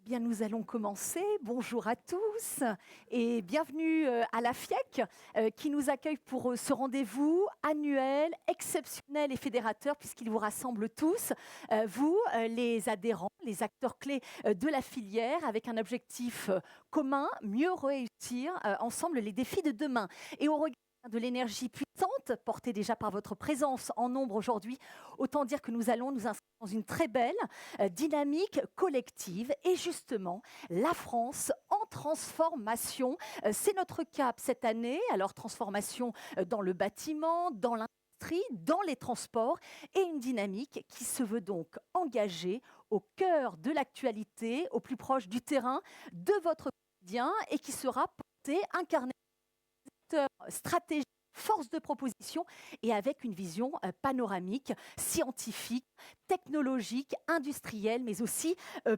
Bien, nous allons commencer. Bonjour à tous et bienvenue à la FIEC qui nous accueille pour ce rendez-vous annuel, exceptionnel et fédérateur puisqu'il vous rassemble tous, vous, les adhérents, les acteurs clés de la filière avec un objectif commun, mieux réussir ensemble les défis de demain. Et au regard de l'énergie puissante portée déjà par votre présence en nombre aujourd'hui, autant dire que nous allons nous inscrire dans une très belle dynamique collective. Et justement, la France en transformation, c'est notre cap cette année. Alors, transformation dans le bâtiment, dans l'industrie, dans les transports, et une dynamique qui se veut donc engagée au cœur de l'actualité, au plus proche du terrain, de votre quotidien, et qui sera portée, incarnée stratégique, force de proposition et avec une vision panoramique, scientifique, technologique, industrielle, mais aussi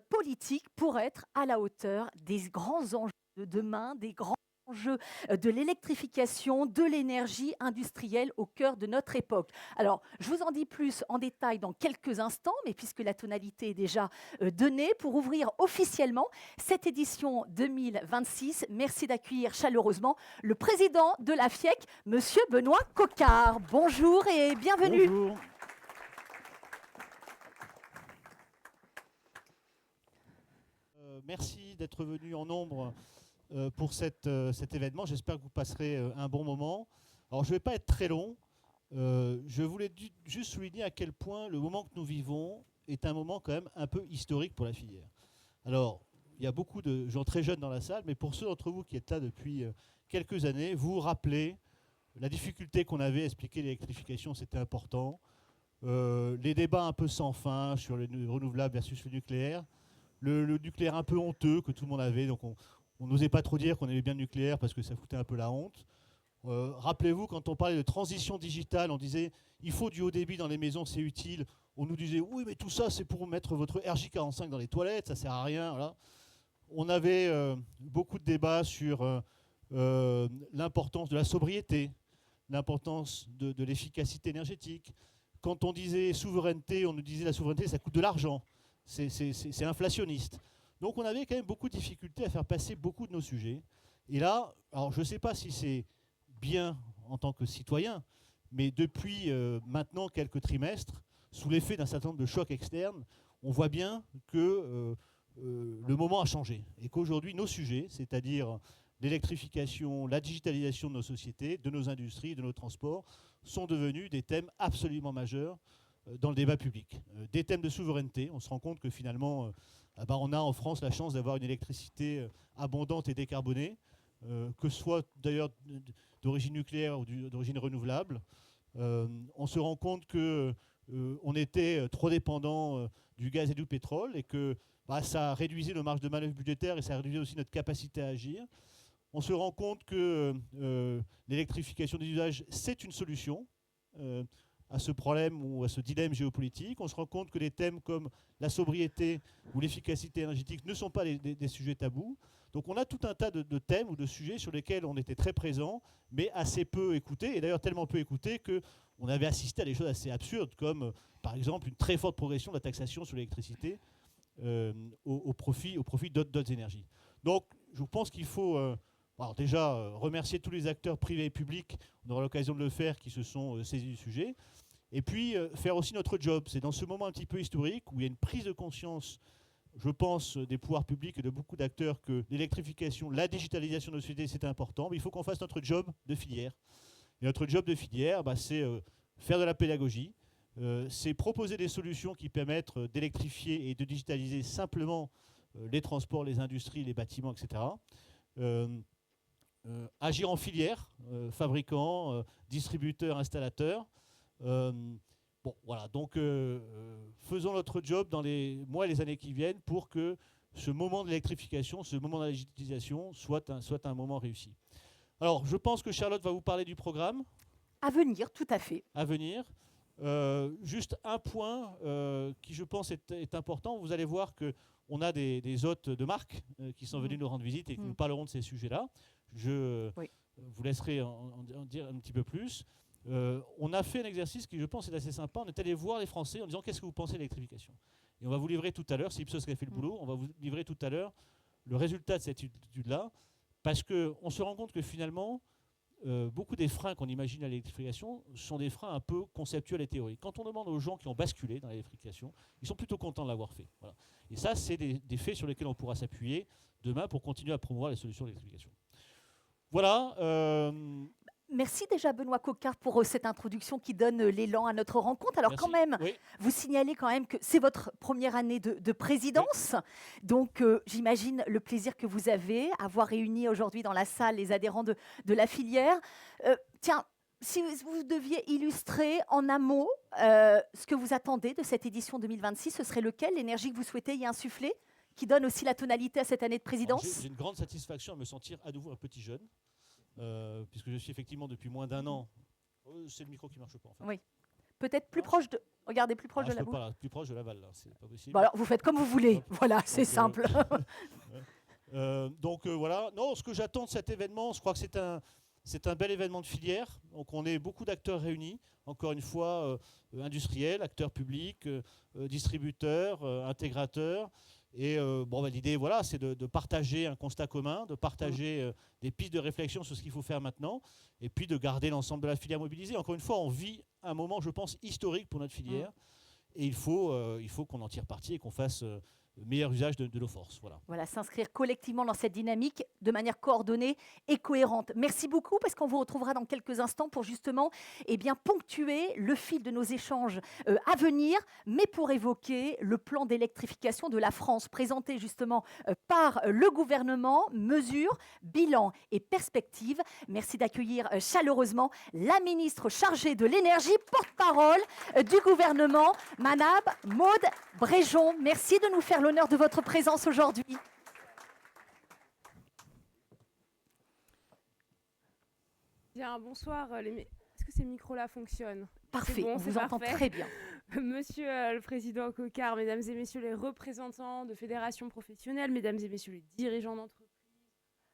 politique pour être à la hauteur des grands enjeux de demain, des grands enjeux de l'électrification, de l'énergie industrielle au cœur de notre époque. Alors, je vous en dis plus en détail dans quelques instants, mais puisque la tonalité est déjà donnée, pour ouvrir officiellement cette édition 2026, merci d'accueillir chaleureusement le président de la FIEC, Monsieur Benoît Coquard. Bonjour et bienvenue. Bonjour. Merci d'être venu en nombre pour cet événement. J'espère que vous passerez un bon moment. Alors, je ne vais pas être très long. Je voulais juste souligner à quel point le moment que nous vivons est un moment quand même un peu historique pour la filière. Alors, il y a beaucoup de gens très jeunes dans la salle, mais pour ceux d'entre vous qui êtes là depuis quelques années, vous vous rappelez la difficulté qu'on avait à expliquer l'électrification, c'était important. Les débats un peu sans fin sur les renouvelables versus le nucléaire. Le nucléaire un peu honteux que tout le monde avait, donc on n'osait pas trop dire qu'on aimait bien le nucléaire parce que ça foutait un peu la honte. Rappelez-vous, quand on parlait de transition digitale, on disait il faut du haut débit dans les maisons, c'est utile. On nous disait oui, mais tout ça c'est pour mettre votre RJ45 dans les toilettes, ça sert à rien. Voilà. On avait beaucoup de débats sur l'importance de la sobriété, l'importance de l'efficacité énergétique. Quand on disait souveraineté, on nous disait la souveraineté ça coûte de l'argent. C'est inflationniste. Donc on avait quand même beaucoup de difficultés à faire passer beaucoup de nos sujets. Et là, alors je ne sais pas si c'est bien en tant que citoyen, mais depuis maintenant quelques trimestres, sous l'effet d'un certain nombre de chocs externes, on voit bien que le moment a changé. Et qu'aujourd'hui, nos sujets, c'est-à-dire l'électrification, la digitalisation de nos sociétés, de nos industries, de nos transports, sont devenus des thèmes absolument majeurs dans le débat public. Des thèmes de souveraineté, on se rend compte que finalement, on a en France la chance d'avoir une électricité abondante et décarbonée, que ce soit d'ailleurs d'origine nucléaire ou d'origine renouvelable. On se rend compte qu'on était trop dépendant du gaz et du pétrole et que ça réduisait nos marges de manœuvre budgétaires et ça réduisait aussi notre capacité à agir. On se rend compte que l'électrification des usages, c'est une solution à ce problème ou à ce dilemme géopolitique. On se rend compte que des thèmes comme la sobriété ou l'efficacité énergétique ne sont pas des sujets tabous. Donc on a tout un tas de thèmes ou de sujets sur lesquels on était très présents, mais assez peu écoutés, et d'ailleurs tellement peu écoutés qu'on avait assisté à des choses assez absurdes, comme par exemple une très forte progression de la taxation sur l'électricité au profit d'autres énergies. Donc je pense qu'il faut alors déjà remercier tous les acteurs privés et publics, on aura l'occasion de le faire, qui se sont saisis du sujet. Et puis faire aussi notre job. C'est dans ce moment un petit peu historique où il y a une prise de conscience, je pense, des pouvoirs publics et de beaucoup d'acteurs que l'électrification, la digitalisation de nos sociétés, c'est important. Mais il faut qu'on fasse notre job de filière. Et notre job de filière, c'est faire de la pédagogie, c'est proposer des solutions qui permettent d'électrifier et de digitaliser simplement les transports, les industries, les bâtiments, etc. Agir en filière, fabricants, distributeurs, installateurs. Bon, voilà, donc faisons notre job dans les mois et les années qui viennent pour que ce moment de l'électrification, ce moment de la digitalisation soit un moment réussi. Alors, je pense que Charlotte va vous parler du programme. À venir, tout à fait. À venir. Juste un point qui, je pense, est important. Vous allez voir qu'on a des hôtes de marque qui sont venus nous rendre visite et qui nous parleront de ces sujets-là. Je vous laisserai en dire un petit peu plus. On a fait un exercice qui, je pense, est assez sympa. On est allé voir les Français en disant qu'est-ce que vous pensez de l'électrification. Et on va vous livrer tout à l'heure, c'est Ipsos qui a fait le boulot, on va vous livrer tout à l'heure le résultat de cette étude-là, parce qu'on se rend compte que finalement, beaucoup des freins qu'on imagine à l'électrification sont des freins un peu conceptuels et théoriques. Quand on demande aux gens qui ont basculé dans l'électrification, ils sont plutôt contents de l'avoir fait. Voilà. Et ça, c'est des faits sur lesquels on pourra s'appuyer demain pour continuer à promouvoir les solutions d'électrification. Voilà. Merci déjà Benoît Coquart pour cette introduction qui donne l'élan à notre rencontre. Alors Merci. quand même, Oui. vous signalez quand même que c'est votre première année de présidence. Oui. Donc j'imagine le plaisir que vous avez à avoir réuni aujourd'hui dans la salle les adhérents de la filière. Tiens, si vous deviez illustrer en un mot ce que vous attendez de cette édition 2026, ce serait lequel, l'énergie que vous souhaitez y insuffler, qui donne aussi la tonalité à cette année de présidence? J'ai une grande satisfaction à me sentir à nouveau un petit jeune. Puisque je suis effectivement depuis moins d'un an. C'est le micro qui ne marche pas en fait. Oui. Peut-être plus proche de. Regardez, plus proche de la bouche. Plus proche de l'aval, là, c'est pas possible. Bon, alors vous faites comme vous voulez. Hop. Voilà, c'est simple. Voilà. Non, ce que j'attends de cet événement, je crois que c'est un bel événement de filière. Donc on est beaucoup d'acteurs réunis. Encore une fois, industriels, acteurs publics, distributeurs, intégrateurs. Et l'idée, voilà, c'est de partager un constat commun, de partager des pistes de réflexion sur ce qu'il faut faire maintenant, et puis de garder l'ensemble de la filière mobilisée. Encore une fois, on vit un moment, je pense, historique pour notre filière, et il faut qu'on en tire parti et qu'on fasse meilleur usage de nos forces. Voilà, s'inscrire collectivement dans cette dynamique de manière coordonnée et cohérente. Merci beaucoup, parce qu'on vous retrouvera dans quelques instants pour justement ponctuer le fil de nos échanges à venir, mais pour évoquer le plan d'électrification de la France présenté justement par le gouvernement, mesures, bilan et perspectives. Merci d'accueillir chaleureusement la ministre chargée de l'énergie, porte-parole du gouvernement, Madame Maude Bréjon. Merci de nous faire l'honneur de votre présence aujourd'hui. Bien, bonsoir. Est-ce que ces micros-là fonctionnent? Parfait, bon, on vous entend très bien. Monsieur le Président Coquart, Mesdames et Messieurs les représentants de fédérations professionnelles, Mesdames et Messieurs les dirigeants d'entreprise,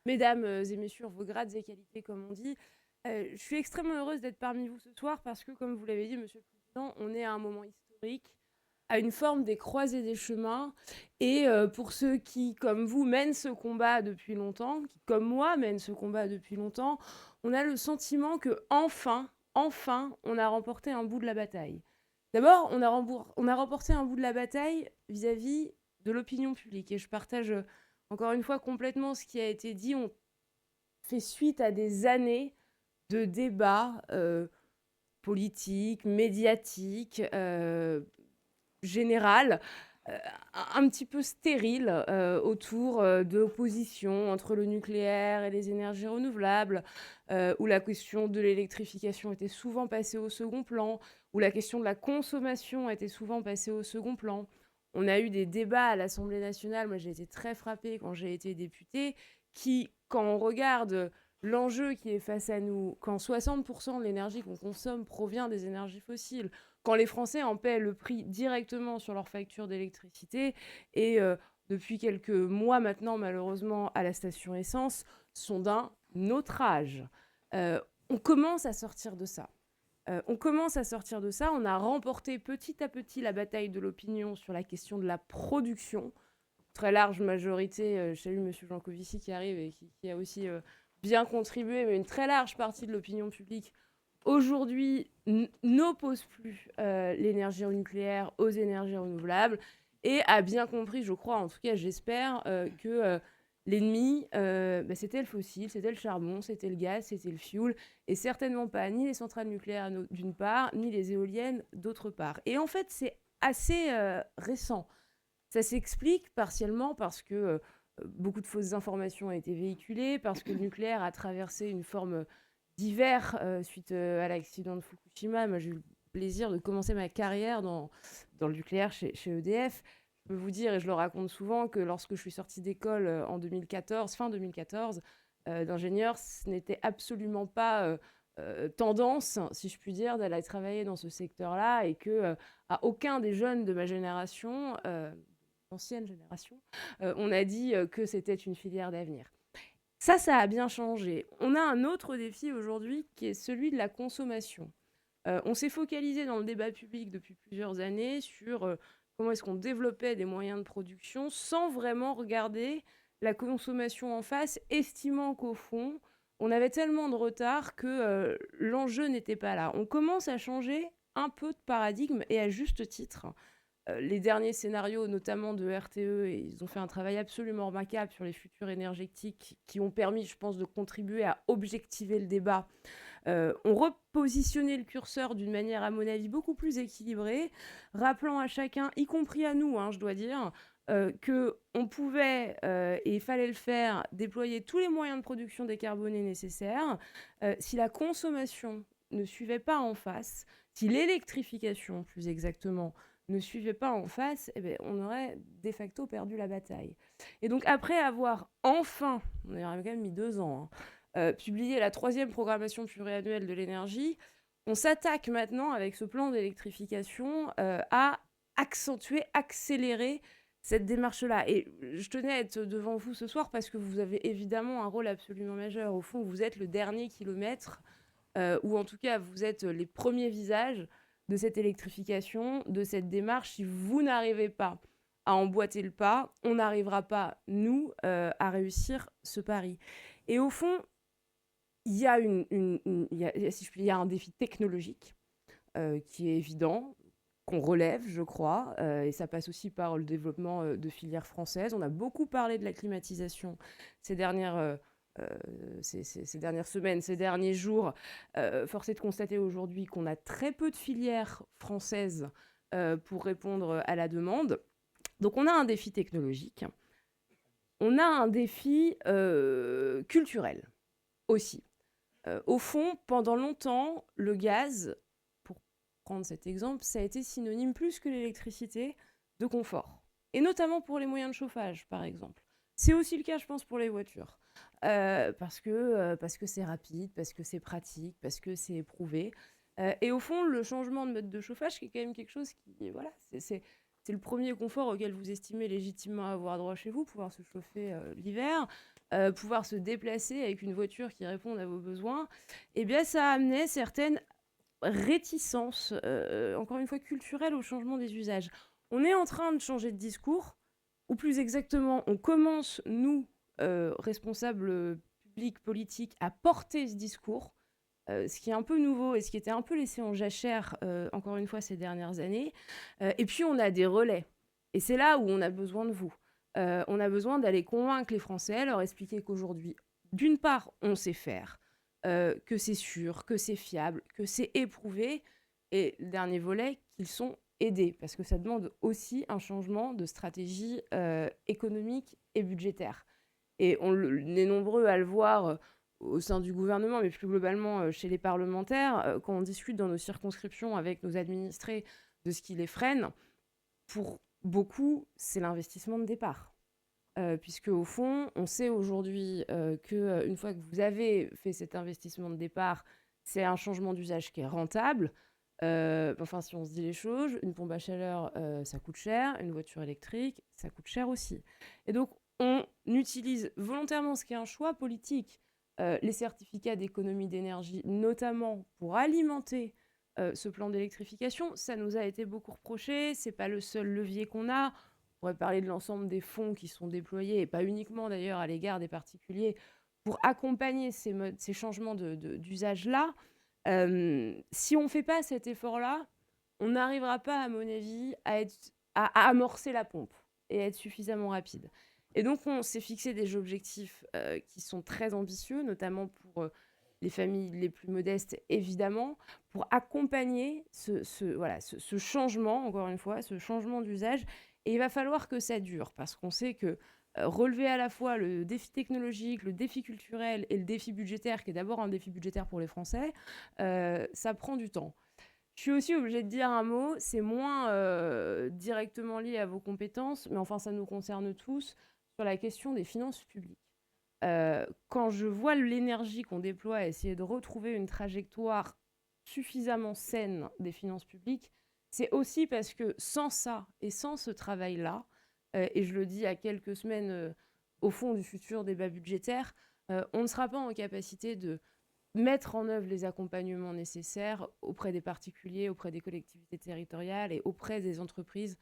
Mesdames et Messieurs vos grades et qualités, comme on dit, je suis extrêmement heureuse d'être parmi vous ce soir parce que, comme vous l'avez dit, Monsieur le Président, on est à un moment historique, à une forme des croisées des chemins. Et pour ceux qui, comme vous, mènent ce combat depuis longtemps, qui, comme moi, mènent ce combat depuis longtemps, on a le sentiment que enfin, on a remporté un bout de la bataille. D'abord, on a remporté un bout de la bataille vis-à-vis de l'opinion publique. Et je partage encore une fois complètement ce qui a été dit. On fait suite à des années de débats politiques, médiatiques, général, un petit peu stérile autour de l'opposition entre le nucléaire et les énergies renouvelables, où la question de l'électrification était souvent passée au second plan, où la question de la consommation était souvent passée au second plan. On a eu des débats à l'Assemblée nationale, moi j'ai été très frappée quand j'ai été députée, qui, quand on regarde l'enjeu qui est face à nous, quand 60% de l'énergie qu'on consomme provient des énergies fossiles, quand les Français en paient le prix directement sur leur facture d'électricité, et depuis quelques mois maintenant, malheureusement, à la station essence, sont d'un autre âge. On commence à sortir de ça. On a remporté petit à petit la bataille de l'opinion sur la question de la production. Très large majorité, je salue M. Jancovici qui arrive et qui a aussi bien contribué, mais une très large partie de l'opinion publique aujourd'hui n'oppose plus l'énergie nucléaire aux énergies renouvelables et a bien compris, je crois, en tout cas j'espère, que l'ennemi, c'était le fossile, c'était le charbon, c'était le gaz, c'était le fioul, et certainement pas ni les centrales nucléaires d'une part, ni les éoliennes d'autre part. Et en fait, c'est assez récent. Ça s'explique partiellement parce que beaucoup de fausses informations ont été véhiculées, parce que le nucléaire a traversé une forme d'hiver suite à l'accident de Fukushima. Moi, j'ai eu le plaisir de commencer ma carrière dans le nucléaire chez EDF. Je peux vous dire, et je le raconte souvent, que lorsque je suis sortie d'école en 2014, fin 2014, d'ingénieur, ce n'était absolument pas tendance, si je puis dire, d'aller travailler dans ce secteur-là, et que à aucun des jeunes de ma génération, ancienne génération, on a dit que c'était une filière d'avenir. Ça a bien changé. On a un autre défi aujourd'hui qui est celui de la consommation. On s'est focalisé dans le débat public depuis plusieurs années sur comment est-ce qu'on développait des moyens de production sans vraiment regarder la consommation en face, estimant qu'au fond, on avait tellement de retard que l'enjeu n'était pas là. On commence à changer un peu de paradigme et à juste titre. Les derniers scénarios, notamment de RTE, ils ont fait un travail absolument remarquable sur les futurs énergétiques qui ont permis, je pense, de contribuer à objectiver le débat. On repositionnait le curseur d'une manière, à mon avis, beaucoup plus équilibrée, rappelant à chacun, y compris à nous, je dois dire, qu'on pouvait, et il fallait le faire, déployer tous les moyens de production décarbonés nécessaires. Si la consommation ne suivait pas en face, si l'électrification, plus exactement, ne suivait pas en face, on aurait de facto perdu la bataille. Et donc, après avoir enfin, on a quand même mis 2 ans, publié la 3e programmation pluriannuelle de l'énergie, on s'attaque maintenant, avec ce plan d'électrification, à accentuer, accélérer cette démarche-là. Et je tenais à être devant vous ce soir parce que vous avez évidemment un rôle absolument majeur. Au fond, vous êtes le dernier kilomètre, ou en tout cas, vous êtes les premiers visages de cette électrification, de cette démarche. Si vous n'arrivez pas à emboîter le pas, on n'arrivera pas, nous, à réussir ce pari. Et au fond, il y a un défi technologique qui est évident, qu'on relève, je crois, et ça passe aussi par le développement de filières françaises. On a beaucoup parlé de la climatisation ces dernières semaines, ces derniers jours. Force est de constater aujourd'hui qu'on a très peu de filières françaises pour répondre à la demande. Donc on a un défi technologique, on a un défi culturel aussi. Au fond, pendant longtemps, le gaz, pour prendre cet exemple, ça a été synonyme plus que l'électricité de confort. Et notamment pour les moyens de chauffage, par exemple. C'est aussi le cas, je pense, pour les voitures. Parce que c'est rapide, parce que c'est pratique, parce que c'est éprouvé. Et au fond, le changement de mode de chauffage, qui est quand même quelque chose qui... Voilà, c'est le premier confort auquel vous estimez légitimement avoir droit chez vous, pouvoir se chauffer l'hiver, pouvoir se déplacer avec une voiture qui réponde à vos besoins. Eh bien, ça a amené certaines réticences, encore une fois culturelles, au changement des usages. On est en train de changer de discours, ou plus exactement, on commence, nous, responsables publics, politiques, à porter ce discours, ce qui est un peu nouveau et ce qui était un peu laissé en jachère, encore une fois, ces dernières années. Et puis, on a des relais. Et c'est là où on a besoin de vous. On a besoin d'aller convaincre les Français, leur expliquer qu'aujourd'hui, d'une part, on sait faire, que c'est sûr, que c'est fiable, que c'est éprouvé. Et le dernier volet, qu'ils sont aidés, parce que ça demande aussi un changement de stratégie économique et budgétaire. Et on est nombreux à le voir au sein du gouvernement, mais plus globalement chez les parlementaires, quand on discute dans nos circonscriptions avec nos administrés de ce qui les freine. Pour beaucoup, c'est l'investissement de départ. Puisque au fond, on sait aujourd'hui qu'une fois que vous avez fait cet investissement de départ, c'est un changement d'usage qui est rentable. Enfin, si on se dit les choses, une pompe à chaleur, ça coûte cher, une voiture électrique, ça coûte cher aussi. Et donc, on utilise volontairement, ce qui est un choix politique, les certificats d'économie d'énergie, notamment pour alimenter ce plan d'électrification. Ça nous a été beaucoup reproché, c'est pas le seul levier qu'on a. On pourrait parler de l'ensemble des fonds qui sont déployés, et pas uniquement d'ailleurs à l'égard des particuliers, pour accompagner ces changements d'usage-là. Si on ne fait pas cet effort-là, on n'arrivera pas, à mon avis, à amorcer la pompe et à être suffisamment rapide. Et donc, on s'est fixé des objectifs qui sont très ambitieux, notamment pour les familles les plus modestes, évidemment, pour accompagner ce changement, encore une fois, ce changement d'usage. Et il va falloir que ça dure, parce qu'on sait que relever à la fois le défi technologique, le défi culturel et le défi budgétaire, qui est d'abord un défi budgétaire pour les Français, ça prend du temps. Je suis aussi obligée de dire un mot, c'est moins directement lié à vos compétences, mais enfin ça nous concerne tous, sur la question des finances publiques. Quand je vois l'énergie qu'on déploie à essayer de retrouver une trajectoire suffisamment saine des finances publiques, c'est aussi parce que sans ça et sans ce travail-là, et je le dis à quelques semaines au fond du futur débat budgétaire, on ne sera pas en capacité de mettre en œuvre les accompagnements nécessaires auprès des particuliers, auprès des collectivités territoriales et auprès des entreprises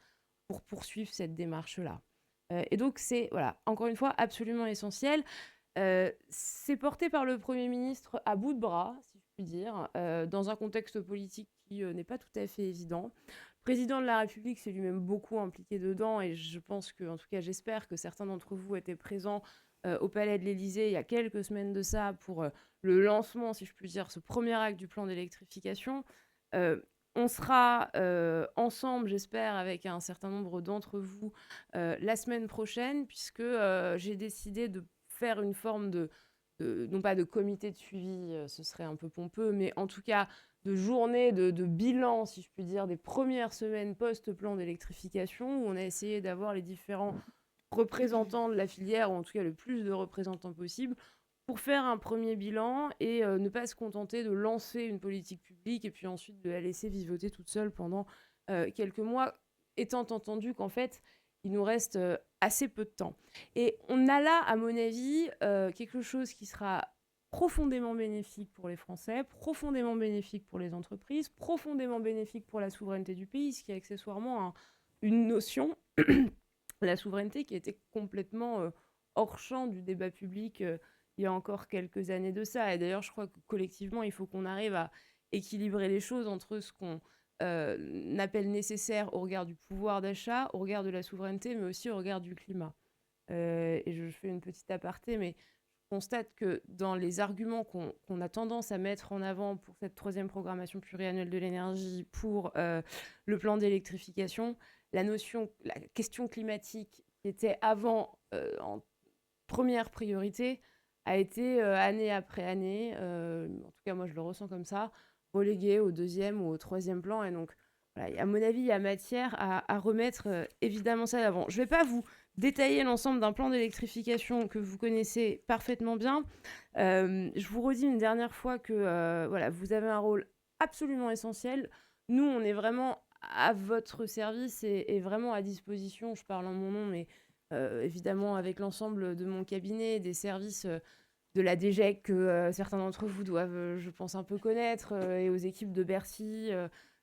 pour poursuivre cette démarche-là. Et donc, c'est, voilà, encore une fois, absolument essentiel. C'est porté par le Premier ministre à bout de bras, si je puis dire, dans un contexte politique qui n'est pas tout à fait évident. Le président de la République s'est lui-même beaucoup impliqué dedans et je pense que, en tout cas, j'espère que certains d'entre vous étaient présents au Palais de l'Élysée il y a quelques semaines de ça pour le lancement, si je puis dire, ce premier acte du plan d'électrification. On sera ensemble, j'espère, avec un certain nombre d'entre vous la semaine prochaine, puisque j'ai décidé de faire une forme non pas de comité de suivi, ce serait un peu pompeux, mais en tout cas de journée de bilan, si je puis dire, des premières semaines post-plan d'électrification, où on a essayé d'avoir les différents représentants de la filière, ou en tout cas le plus de représentants possible, pour faire un premier bilan et ne pas se contenter de lancer une politique publique et puis ensuite de la laisser vivoter toute seule pendant quelques mois, étant entendu qu'en fait, il nous reste assez peu de temps. Et on a là, à mon avis, quelque chose qui sera profondément bénéfique pour les Français, profondément bénéfique pour les entreprises, profondément bénéfique pour la souveraineté du pays, ce qui est accessoirement une notion, la souveraineté, qui était complètement hors champ du débat public il y a encore quelques années de ça. Et d'ailleurs, je crois que collectivement, il faut qu'on arrive à équilibrer les choses entre ce qu'on appelle nécessaire au regard du pouvoir d'achat, au regard de la souveraineté, mais aussi au regard du climat. Et je fais une petite aparté, mais je constate que dans les arguments qu'on a tendance à mettre en avant pour cette 3e programmation pluriannuelle de l'énergie, pour le plan d'électrification, la question climatique qui était avant en première priorité a été année après année, en tout cas moi je le ressens comme ça, reléguée au 2e ou au 3e plan. Et donc, voilà, à mon avis, il y a matière à remettre évidemment ça d'avant. Je ne vais pas vous détailler l'ensemble d'un plan d'électrification que vous connaissez parfaitement bien. Je vous redis une dernière fois que voilà, vous avez un rôle absolument essentiel. Nous, on est vraiment à votre service et vraiment à disposition. Je parle en mon nom, mais évidemment avec l'ensemble de mon cabinet, des services de la DGEC que certains d'entre vous doivent, je pense, un peu connaître, et aux équipes de Bercy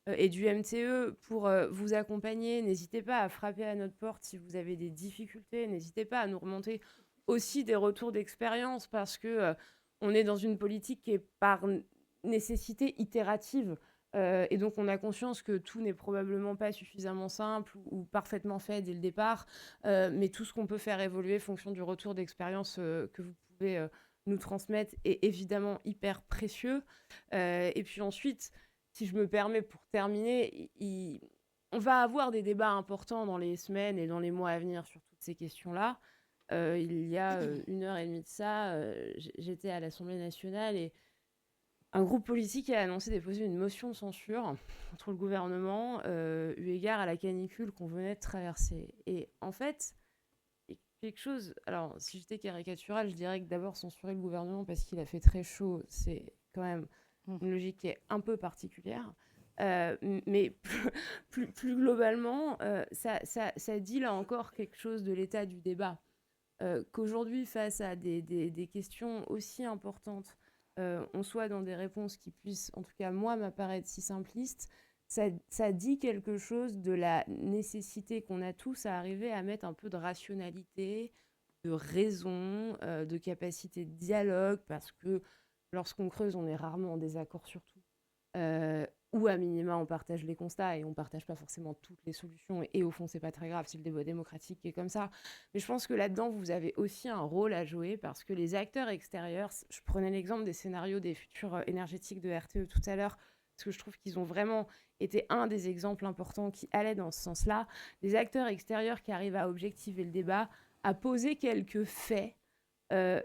et du MTE pour vous accompagner. N'hésitez pas à frapper à notre porte si vous avez des difficultés. N'hésitez pas à nous remonter aussi des retours d'expérience parce que on est dans une politique qui est par nécessité itérative. Et donc, on a conscience que tout n'est probablement pas suffisamment simple ou parfaitement fait dès le départ, mais tout ce qu'on peut faire évoluer en fonction du retour d'expérience que vous pouvez nous transmettre est évidemment hyper précieux. Et puis ensuite, si je me permets pour terminer, on va avoir des débats importants dans les semaines et dans les mois à venir sur toutes ces questions-là. Il y a 1h30 de ça, j'étais à l'Assemblée nationale et un groupe politique a annoncé déposer une motion de censure contre le gouvernement eu égard à la canicule qu'on venait de traverser. Et en fait, il y a quelque chose... Alors, si j'étais caricaturale, je dirais que d'abord censurer le gouvernement parce qu'il a fait très chaud, c'est quand même une logique qui est un peu particulière. Mais plus globalement, ça dit là encore quelque chose de l'état du débat. Qu'aujourd'hui, face à des questions aussi importantes, on soit dans des réponses qui puissent, en tout cas moi, m'apparaître si simplistes, ça dit quelque chose de la nécessité qu'on a tous à arriver à mettre un peu de rationalité, de raison, de capacité de dialogue, parce que lorsqu'on creuse, on est rarement en désaccord sur tout. Ou à minima, on partage les constats et on ne partage pas forcément toutes les solutions. Et au fond, ce n'est pas très grave, c'est le débat démocratique qui est comme ça. Mais je pense que là-dedans, vous avez aussi un rôle à jouer parce que les acteurs extérieurs, je prenais l'exemple des scénarios des futurs énergétiques de RTE tout à l'heure, parce que je trouve qu'ils ont vraiment été un des exemples importants qui allaient dans ce sens-là. Les acteurs extérieurs qui arrivent à objectiver le débat, à poser quelques faits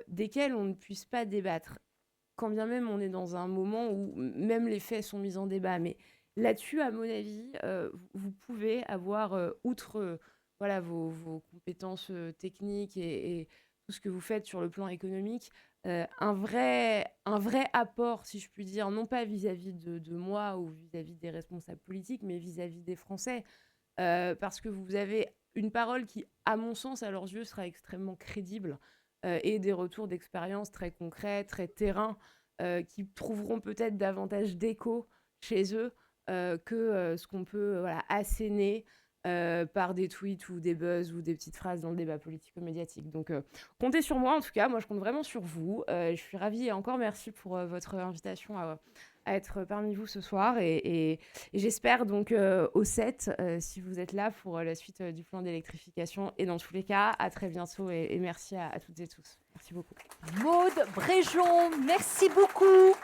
desquels on ne puisse pas débattre. Quand bien même on est dans un moment où même les faits sont mis en débat. Mais là-dessus, à mon avis, vous pouvez avoir, outre voilà, vos compétences techniques et tout ce que vous faites sur le plan économique, un vrai apport, si je puis dire, non pas vis-à-vis de moi ou vis-à-vis des responsables politiques, mais vis-à-vis des Français. Parce que vous avez une parole qui, à mon sens, à leurs yeux, sera extrêmement crédible. Et des retours d'expérience très concrets, très terrain, qui trouveront peut-être davantage d'écho chez eux que ce qu'on peut voilà, asséner par des tweets ou des buzz ou des petites phrases dans le débat politico-médiatique. Donc, comptez sur moi, en tout cas. Moi, je compte vraiment sur vous. Je suis ravie et encore merci pour votre invitation à être parmi vous ce soir. Et j'espère donc au 7, si vous êtes là pour la suite du plan d'électrification. Et dans tous les cas, à très bientôt et merci à toutes et tous. Merci beaucoup. Maude Bréjon, merci beaucoup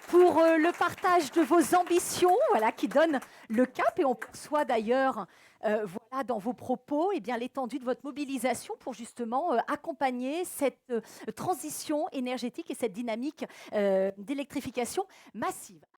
pour le partage de vos ambitions, voilà, qui donnent le cap. Et on perçoit d'ailleurs, voilà, dans vos propos, eh bien, l'étendue de votre mobilisation pour justement accompagner cette transition énergétique et cette dynamique d'électrification massive.